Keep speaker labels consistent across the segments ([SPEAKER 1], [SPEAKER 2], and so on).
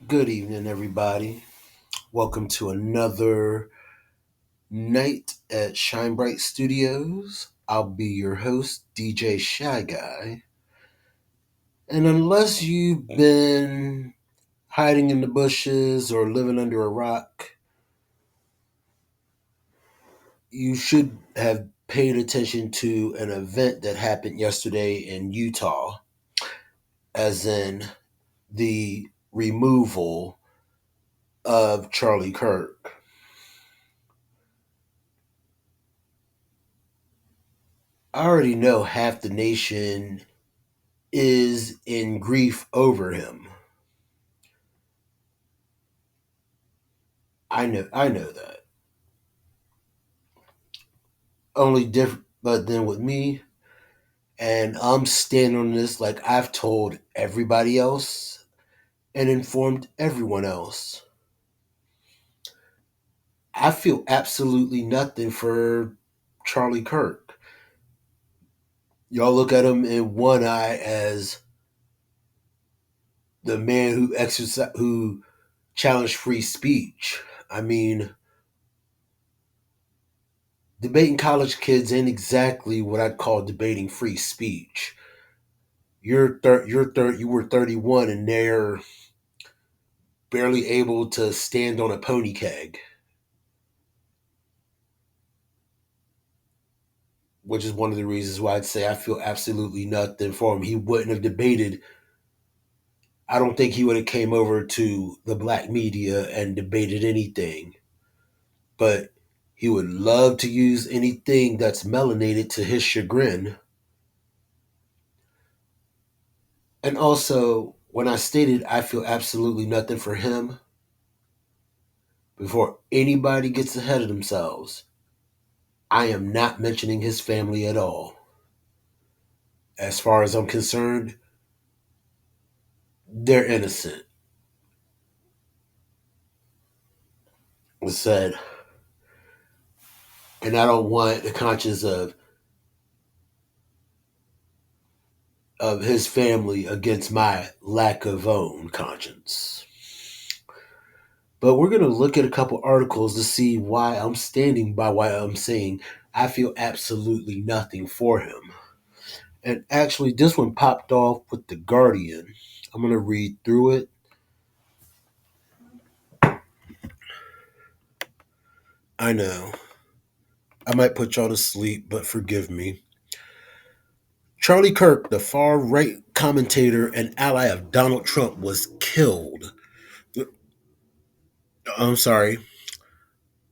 [SPEAKER 1] Good evening, everybody. Welcome to another night at Shine Bright Studios. I'll be your host, DJ Shy Guy. And unless you've been hiding in the bushes or living under a rock, you should have paid attention to an event that happened yesterday in Utah, as in the removal of Charlie Kirk. I already know half the nation is in grief over him. I know that. Only different but then with me, and I'm standing on this like I've told everybody else and informed everyone else. I feel absolutely nothing for Charlie Kirk. Y'all look at him in one eye as the man who challenged free speech. I mean, debating college kids ain't exactly what I'd call debating free speech. You were 31 and they're barely able to stand on a pony keg, which is one of the reasons why I'd say I feel absolutely nothing for him. He wouldn't have debated. I don't think he would have came over to the black media and debated anything, but he would love to use anything that's melanated to his chagrin. And also, when I stated I feel absolutely nothing for him, before anybody gets ahead of themselves, I am not mentioning his family at all. As far as I'm concerned, they're innocent. Was said, and I don't want the conscience of his family against my lack of own conscience. But we're gonna look at a couple articles to see why I'm standing by why I'm saying I feel absolutely nothing for him. And actually, this one popped off with the Guardian. I'm gonna read through it. I know I might put y'all to sleep, but forgive me. Charlie Kirk, the far right commentator and ally of Donald Trump, was killed. I'm sorry,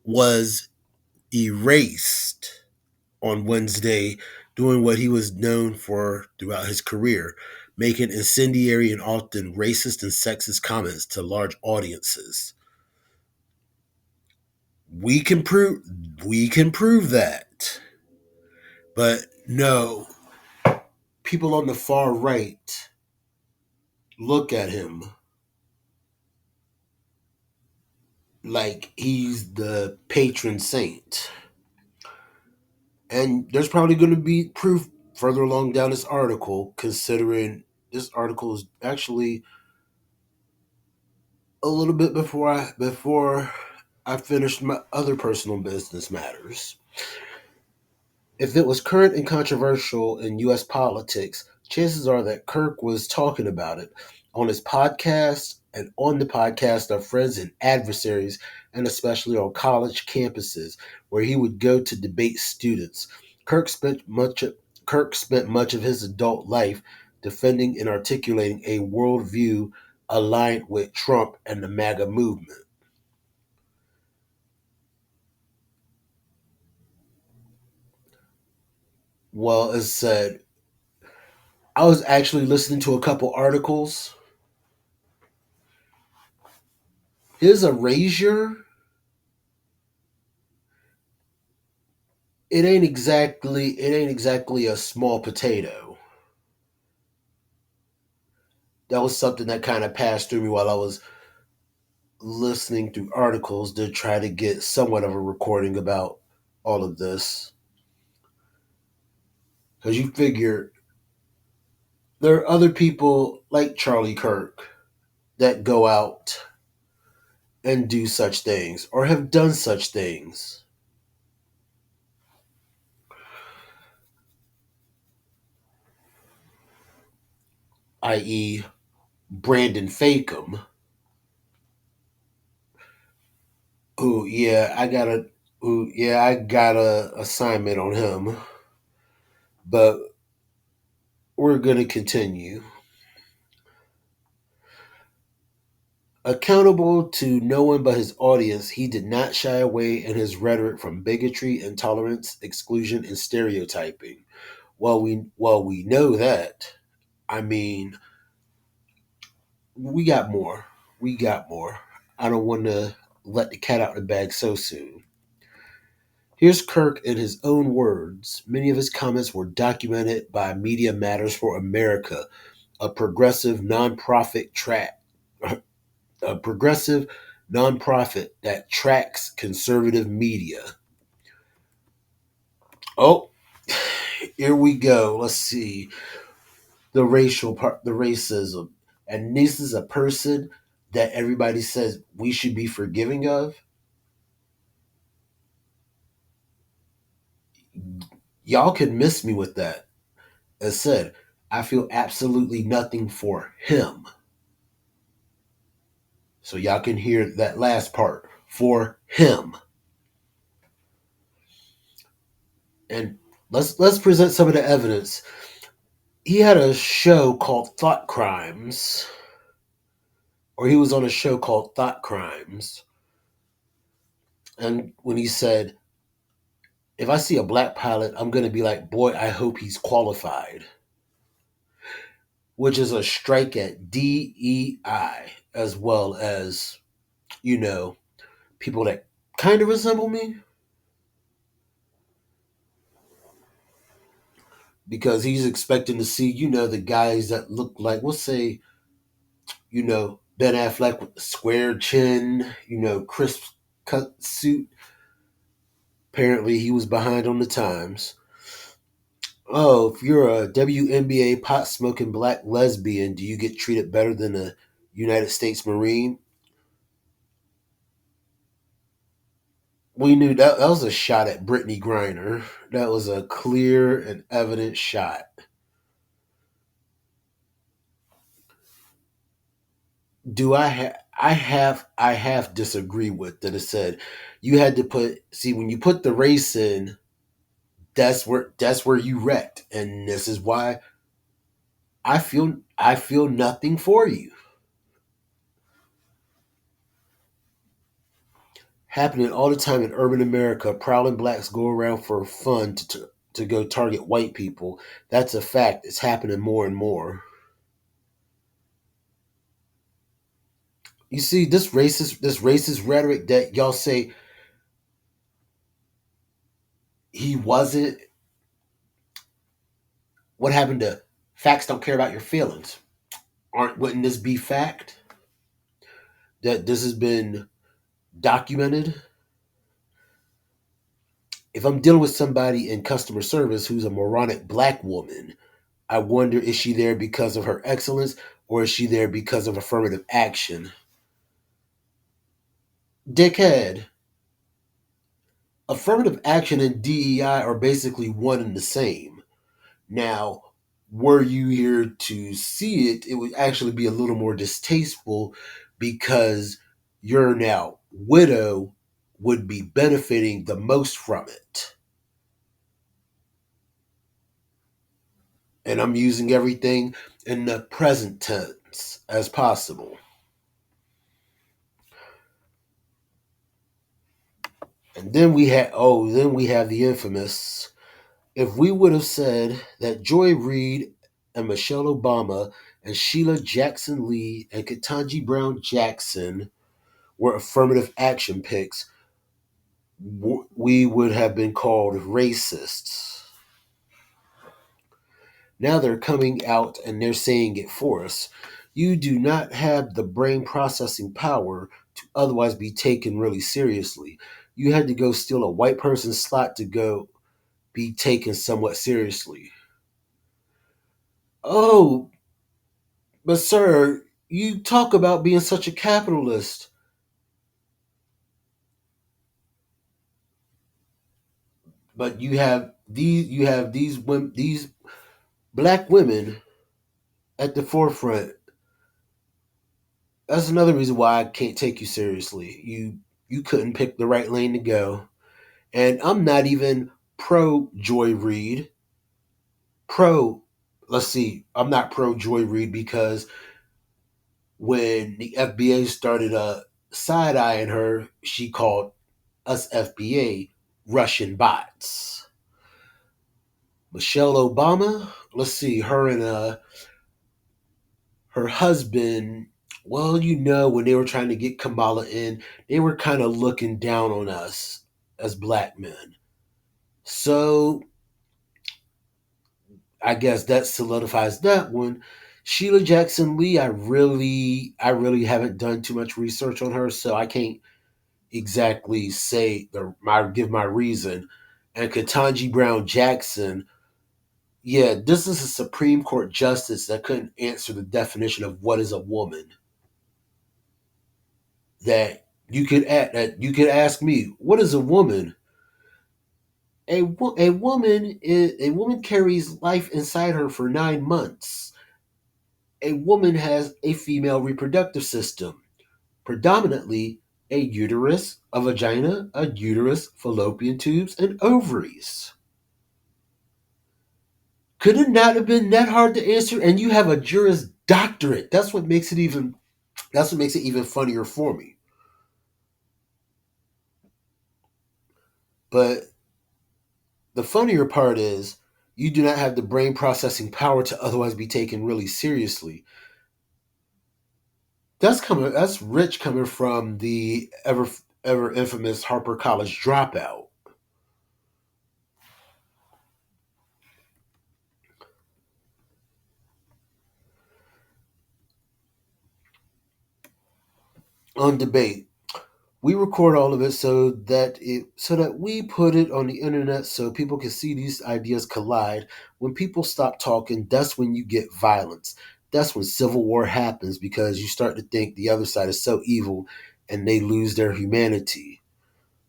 [SPEAKER 1] was erased on Wednesday, doing what he was known for throughout his career, making incendiary and often racist and sexist comments to large audiences. We can prove we can prove that. But no, people on the far right look at him like he's the patron saint. And there's probably going to be proof further along down this article, considering this article is actually a little bit before I finished my other personal business matters. If it was current and controversial in U.S. politics, chances are that Kirk was talking about it on his podcast and on the podcast of friends and adversaries, and especially on college campuses where he would go to debate students. Kirk spent much of, Kirk spent much of his adult life defending and articulating a worldview aligned with Trump and the MAGA movement. Well, as said, I was actually listening to a couple articles. His erasure, it ain't exactly a small potato. That was something that kind of passed through me while I was listening through articles to try to get somewhat of a recording about all of this. Because you figure there are other people like Charlie Kirk that go out and do such things or have done such things, i.e., Brandon Fakem, who, I got a assignment on him, but we're going to continue. Accountable to no one but his audience, he did not shy away in his rhetoric from bigotry, intolerance, exclusion, and stereotyping. While we know that, I mean, we got more. We got more. I don't want to let the cat out of the bag so soon. Here's Kirk in his own words. Many of his comments were documented by Media Matters for America, a progressive nonprofit track a progressive nonprofit that tracks conservative media. Oh, here we go. Let's see. The racial part, the racism. And this is a person that everybody says we should be forgiving of. Y'all can miss me with that. As said, I feel absolutely nothing for him. So y'all can hear that last part. For him. And let's present some of the evidence. He had a show called Thought Crimes, or he was on a show called Thought Crimes. And when he said, if I see a black pilot, I'm going to be like, boy, I hope he's qualified, which is a strike at DEI, as well as, you know, people that kind of resemble me, because he's expecting to see, the guys that look like, we'll say, Ben Affleck with the square chin, crisp cut suit. Apparently, he was behind on the times. Oh, if you're a WNBA pot smoking black lesbian, do you get treated better than a United States Marine? We knew that was a shot at Brittany Griner. That was a clear and evident shot. Do I have disagree with that? It said you had to see when you put the race in, that's where you wrecked, and this is why I feel nothing for you. Happening all the time in urban America. Prowling blacks go around for fun to go target white people. That's a fact. It's happening more and more. You see, this racist rhetoric that y'all say he wasn't. What happened to facts don't care about your feelings? Wouldn't this be fact that this has been documented? If I'm dealing with somebody in customer service who's a moronic black woman, I wonder, is she there because of her excellence, or is she there because of affirmative action? Dickhead. Affirmative action and DEI are basically one and the same. Now, were you here to see it, it would actually be a little more distasteful because your now widow would be benefiting the most from it. And I'm using everything in the present tense as possible. And then we have the infamous. If we would have said that Joy Reid and Michelle Obama and Sheila Jackson Lee and Ketanji Brown Jackson were affirmative action picks, we would have been called racists. Now they're coming out and they're saying it for us. You do not have the brain processing power to otherwise be taken really seriously. You had to go steal a white person's slot to go be taken somewhat seriously. Oh, but sir, you talk about being such a capitalist, but these black women at the forefront. That's another reason why I can't take you seriously. You couldn't pick the right lane to go. And I'm not even pro Joy Reid. Pro let's see, I'm not pro Joy Reid because when the FBA started side eyeing her, she called us FBA Russian bots. Michelle Obama, let's see, her and her husband, well, when they were trying to get Kamala in, they were kind of looking down on us as black men. So I guess that solidifies that one. Sheila Jackson Lee, I really haven't done too much research on her, so I can't exactly say give my reason. And Ketanji Brown Jackson, yeah, this is a Supreme Court justice that couldn't answer the definition of what is a woman. That you could ask me, what is a woman? A woman carries life inside her for 9 months. A woman has a female reproductive system, predominantly a uterus, a vagina, a uterus, fallopian tubes, and ovaries. Could it not have been that hard to answer? And you have a Juris Doctorate. That's what makes it even funnier for me. But the funnier part is you do not have the brain processing power to otherwise be taken really seriously. That's rich coming from the ever infamous Harper College dropout. On debate, we record all of it so that we put it on the internet so people can see these ideas collide. When people stop talking, that's when you get violence. That's when civil war happens because you start to think the other side is so evil and they lose their humanity.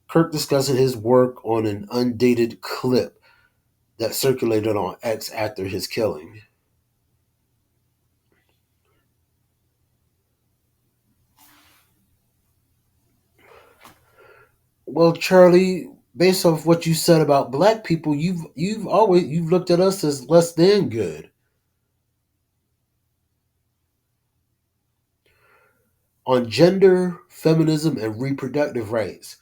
[SPEAKER 1] Kirk discussing his work on an undated clip that circulated on X after his killing. Well, Charlie, based off what you said about black people, you've looked at us as less than good. On gender, feminism, and reproductive rights.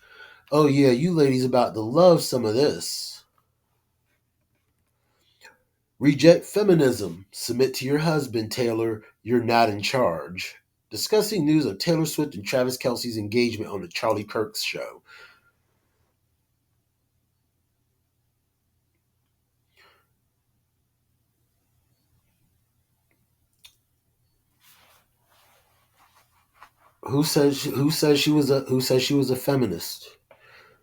[SPEAKER 1] Oh yeah, you ladies about to love some of this. Reject feminism. Submit to your husband, Taylor. You're not in charge. Discussing news of Taylor Swift and Travis Kelsey's engagement on the Charlie Kirk show. Who says she was a feminist?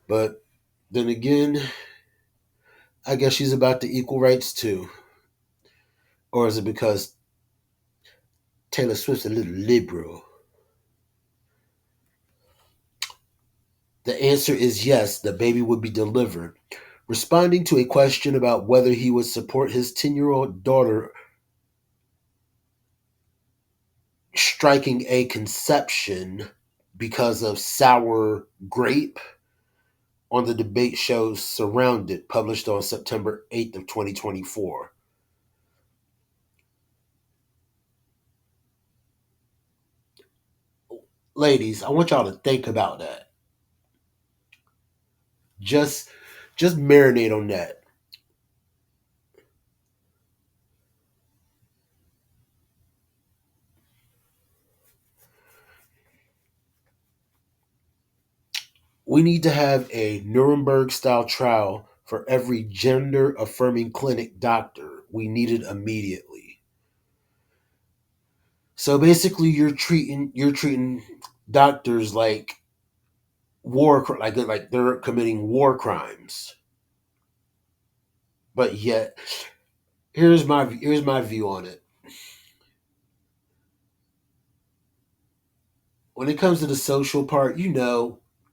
[SPEAKER 1] But then again, I guess she's about the equal rights too. Or is it because Taylor Swift's a little liberal? The answer is yes, the baby would be delivered. Responding to a question about whether he would support his 10-year-old daughter striking a conception because of sour grape on the debate show Surrounded, published on September 8th of 2024. Ladies, I want y'all to think about that. Just just marinate on that. We need to have a Nuremberg style trial for every gender affirming clinic doctor. We need it immediately. So basically you're treating doctors like like they're committing war crimes. But yet here's my view on it. when it comes to the social part,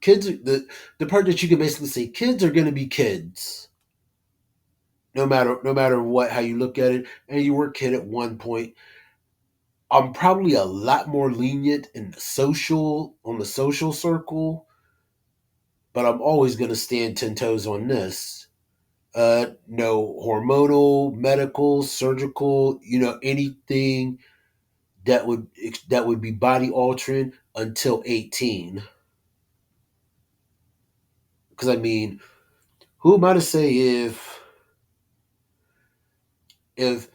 [SPEAKER 1] kids are the part that you can basically say kids are going to be kids, no matter what how you look at it. And you were a kid at one point. I'm probably a lot more lenient in the social circle, but I'm always going to stand 10 toes on this. No hormonal, medical, surgical, anything that would be body altering until 18. Because I mean, who am I to say if if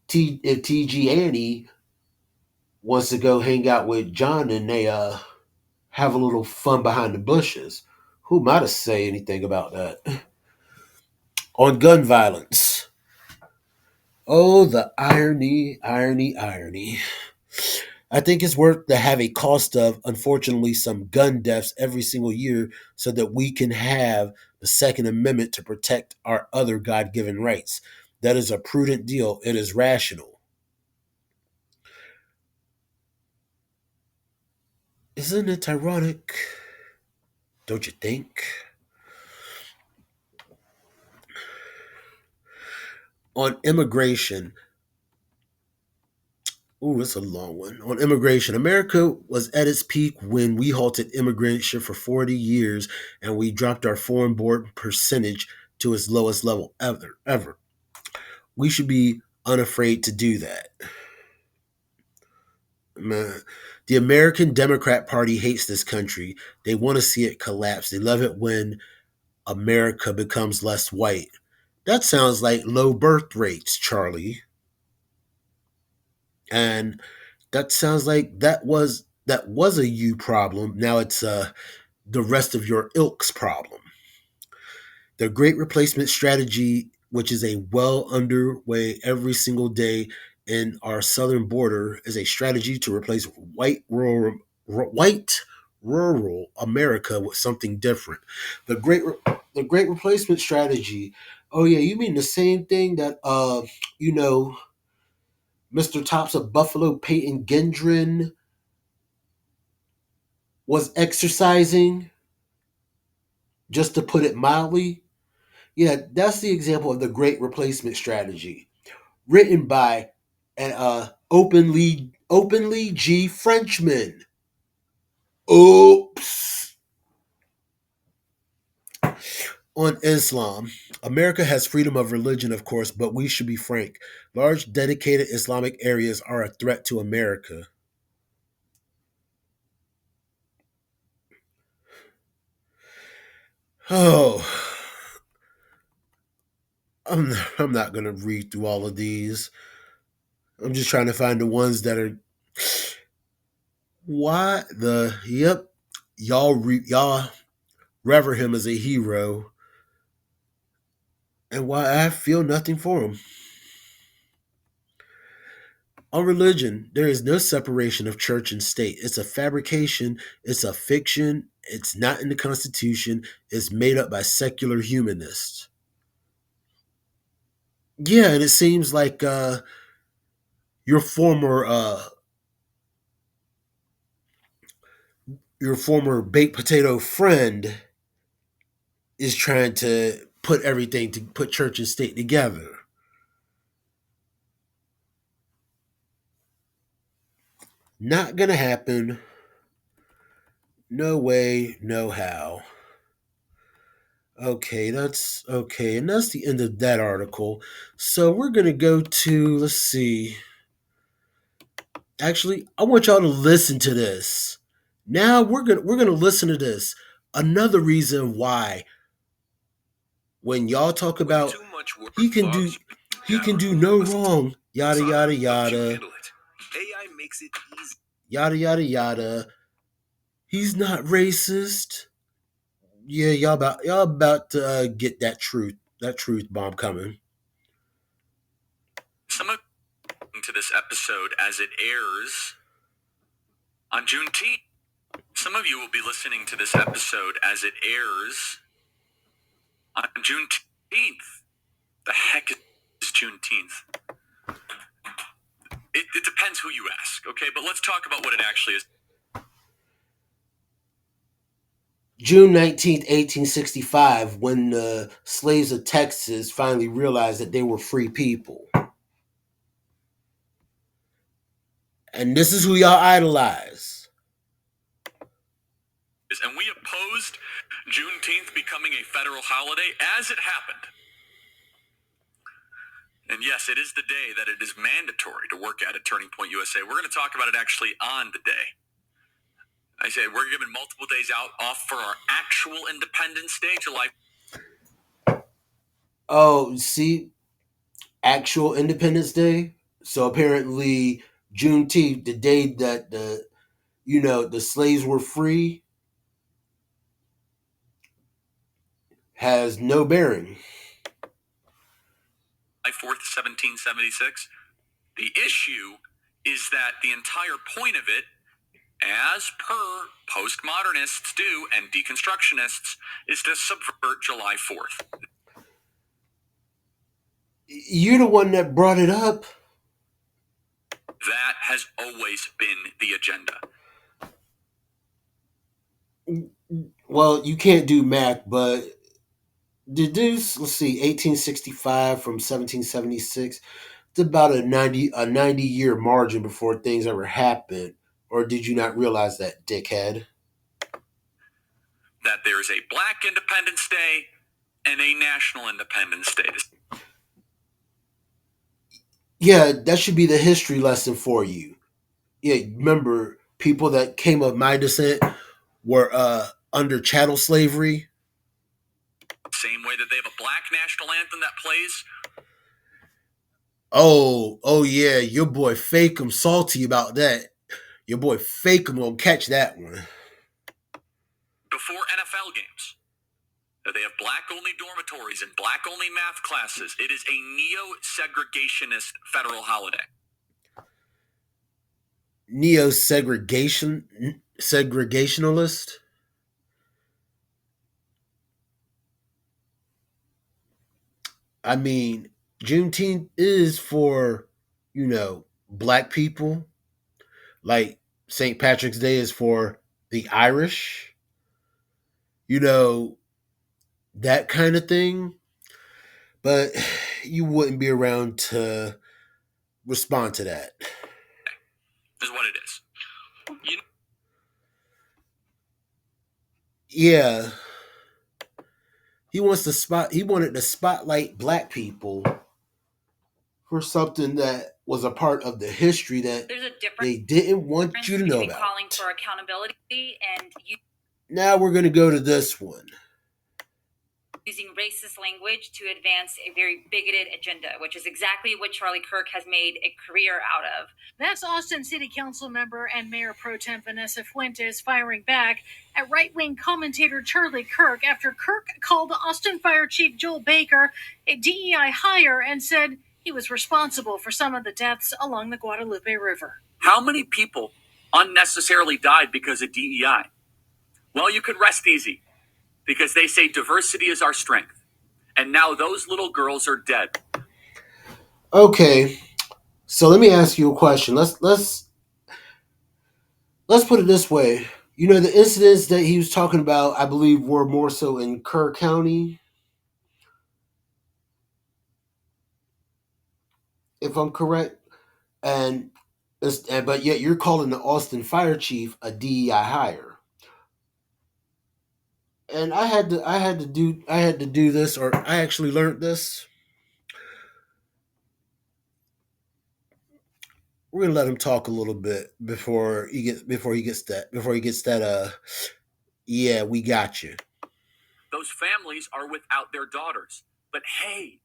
[SPEAKER 1] TG Annie wants to go hang out with John and they have a little fun behind the bushes? Who am I to say anything about that? On gun violence. Oh, the irony, irony, irony. I think it's worth to have a cost of, unfortunately, some gun deaths every single year so that we can have the Second Amendment to protect our other God given rights. That is a prudent deal. It is rational. Isn't it ironic? Don't you think? On immigration, ooh, it's a long one. On immigration, America was at its peak when we halted immigration for 40 years and we dropped our foreign born percentage to its lowest level ever. We should be unafraid to do that. Man, the American Democrat Party hates this country. They want to see it collapse. They love it when America becomes less white. That sounds like low birth rates, Charlie. And that sounds like that was a you problem. Now it's the rest of your ilk's problem. The Great Replacement Strategy, which is a well underway every single day in our southern border, is a strategy to replace white rural America with something different. The the Great Replacement Strategy. Oh yeah, you mean the same thing that you know Mr. Tops of Buffalo Peyton Gendron was exercising, just to put it mildly? Yeah, that's the example of the Great Replacement Strategy, written by an openly G Frenchman. Oops. On Islam, America has freedom of religion, of course, but we should be frank. Large dedicated Islamic areas are a threat to America. Oh, I'm not going to read through all of these. I'm just trying to find the ones that are. Why the. Yep. Y'all rever him as a hero, and why I feel nothing for him. On religion, there is no separation of church and state. It's a fabrication, it's a fiction, it's not in the Constitution, it's made up by secular humanists. Yeah, and it seems like your former your former baked potato friend is trying to put everything to put church and state together. Not gonna happen. No way, no how. Okay, that's okay, and that's the end of that article. So we're gonna go to, let's see. Actually, I want y'all to listen to this. Now we're gonna listen to this. Another reason why when y'all talk about he can do no wrong, yada yada yada, yada yada yada. He's not racist. Yeah, y'all about to get that truth bomb coming. Some of to this episode as it airs on Juneteenth. Some of you will be listening to this episode as it airs on Juneteenth. The heck is Juneteenth? It depends who you ask, okay? But let's talk about what it actually is. June 19th, 1865, when the slaves of Texas finally realized that they were free people. And this is who y'all idolize.
[SPEAKER 2] And we opposed Juneteenth becoming a federal holiday as it happened. And yes, it is the day that it is mandatory to work at Turning Point USA. We're going to talk about it actually on the day. I say we're given multiple days off for our actual Independence Day, July.
[SPEAKER 1] Oh, see, actual Independence Day. So apparently, Juneteenth, the day that the slaves were free, has no bearing.
[SPEAKER 2] July 4th, 1776. The issue is that the entire point of it, as per postmodernists do and deconstructionists, is to subvert July 4th.
[SPEAKER 1] You're the one that brought it up.
[SPEAKER 2] That has always been the agenda.
[SPEAKER 1] Well, you can't do math, but let's see, 1865 from 1776. It's about a 90-year margin before things ever happened. Or did you not realize that, dickhead?
[SPEAKER 2] That there's a Black Independence Day and a National Independence Day.
[SPEAKER 1] Yeah, that should be the history lesson for you. Yeah, remember people that came of my descent were under chattel slavery.
[SPEAKER 2] Same way that they have a Black national anthem that plays.
[SPEAKER 1] Oh yeah, your boy Fake'em salty about that. Your boy Fake'em will catch that one.
[SPEAKER 2] Before NFL games. They have Black-only dormitories and Black-only math classes. It is a neo-segregationist federal holiday.
[SPEAKER 1] Segregationalist. I mean, Juneteenth is for, black people. Like St. Patrick's Day is for the Irish. You know, that kind of thing. But you wouldn't be around to respond to that.
[SPEAKER 2] Is what it is.
[SPEAKER 1] Yeah. He wanted to spotlight black people for something that was a part of the history that they didn't want you to know about.
[SPEAKER 2] Calling for accountability and
[SPEAKER 1] now we're going to go to this one.
[SPEAKER 2] Using racist language to advance a very bigoted agenda, which is exactly what Charlie Kirk has made a career out of.
[SPEAKER 3] That's Austin City Council member and Mayor Pro Tem Vanessa Fuentes firing back at right-wing commentator Charlie Kirk after Kirk called Austin Fire Chief Joel Baker a DEI hire and said he was responsible for some of the deaths along the Guadalupe River.
[SPEAKER 2] How many people unnecessarily died because of DEI? Well, you could rest easy, because they say diversity is our strength. And now those little girls are dead.
[SPEAKER 1] Okay, so let me ask you a question. Let's put it this way. The incidents that he was talking about, I believe, were more so in Kerr County, if I'm correct. But yet you're calling the Austin fire chief a DEI hire. And I had to do this, or I actually learned this. We're gonna let him talk a little bit before he gets that. Yeah, we got you.
[SPEAKER 2] Those families are without their daughters. But hey,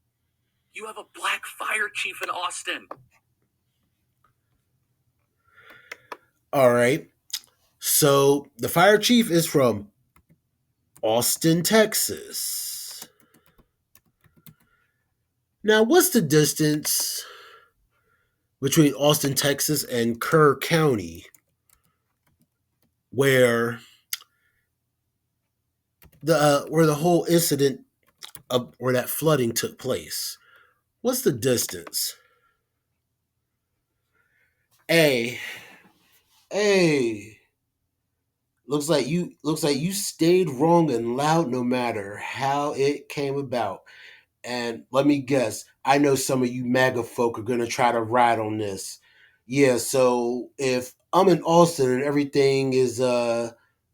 [SPEAKER 2] you have a black fire chief in Austin.
[SPEAKER 1] All right. So the fire chief is from Austin, Texas. Now, what's the distance between Austin, Texas and Kerr County, where the whole incident of where that flooding took place? What's the distance? A. looks like you stayed wrong and loud no matter how it came about. And let me guess, I know some of you MAGA folk are gonna try to ride on this. Yeah, so if I'm in Austin and everything is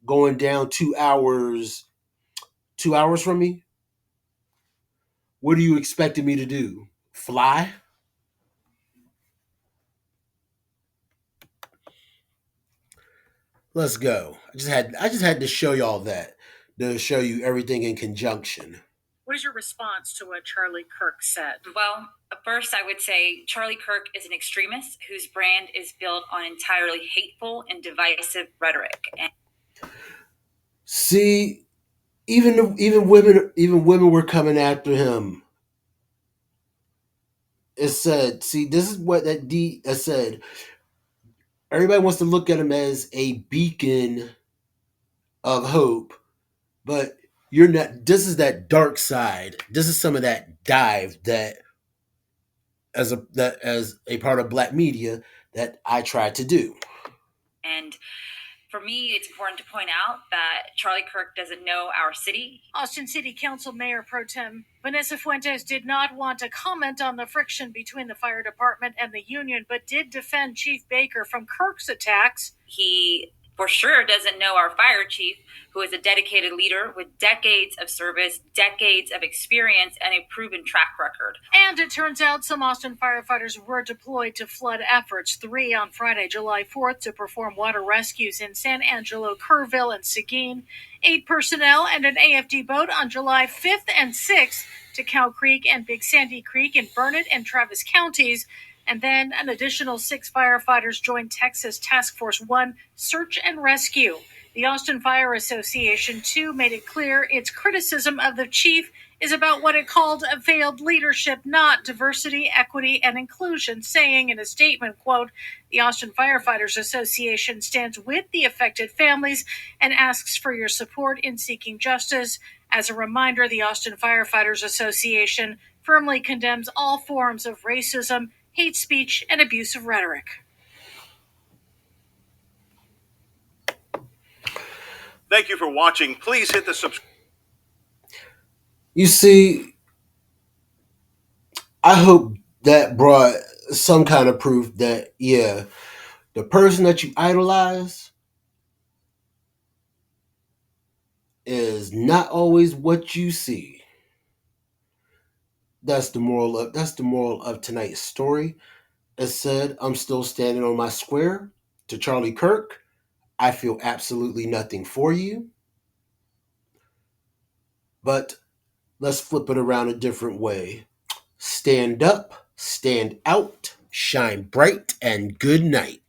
[SPEAKER 1] going down 2 hours from me, what are you expecting me to do? Fly? Let's go. I just had to show y'all that. To show you everything in conjunction.
[SPEAKER 3] What is your response to what Charlie Kirk said?
[SPEAKER 2] Well, first, I would say Charlie Kirk is an extremist whose brand is built on entirely hateful and divisive rhetoric. And
[SPEAKER 1] See, even women were coming after him. It said, see, this is what that D said. Everybody wants to look at him as a beacon of hope, but you're not. This is that dark side. This is some of that dive that as a part of black media that I try to do.
[SPEAKER 2] And for me, it's important to point out that Charlie Kirk doesn't know our city.
[SPEAKER 3] Austin City Council Mayor Pro Tem Vanessa Fuentes did not want to comment on the friction between the fire department and the union, but did defend Chief Baker from Kirk's attacks.
[SPEAKER 2] He for sure doesn't know our fire chief, who is a dedicated leader with decades of service, decades of experience, and a proven track record.
[SPEAKER 3] And it turns out some Austin firefighters were deployed to flood efforts. 3 on Friday, July 4th, to perform water rescues in San Angelo, Kerrville, and Seguin. 8 personnel and an AFD boat on July 5th and 6th to Cow Creek and Big Sandy Creek in Burnett and Travis counties. And then an additional 6 firefighters joined Texas Task Force 1 search and rescue. The Austin Fire Association, too, made it clear its criticism of the chief is about what it called a failed leadership, not diversity, equity, and inclusion, saying in a statement, quote, the Austin Firefighters Association stands with the affected families and asks for your support in seeking justice. As a reminder, the Austin Firefighters Association firmly condemns all forms of racism, hate speech, and abusive rhetoric.
[SPEAKER 4] Thank you for watching. Please hit the subscribe.
[SPEAKER 1] You see, I hope that brought some kind of proof that, yeah, the person that you idolize is not always what you see. That's the moral of tonight's story. As said, I'm still standing on my square. To Charlie Kirk, I feel absolutely nothing for you. But let's flip it around a different way. Stand up, stand out, shine bright, and good night.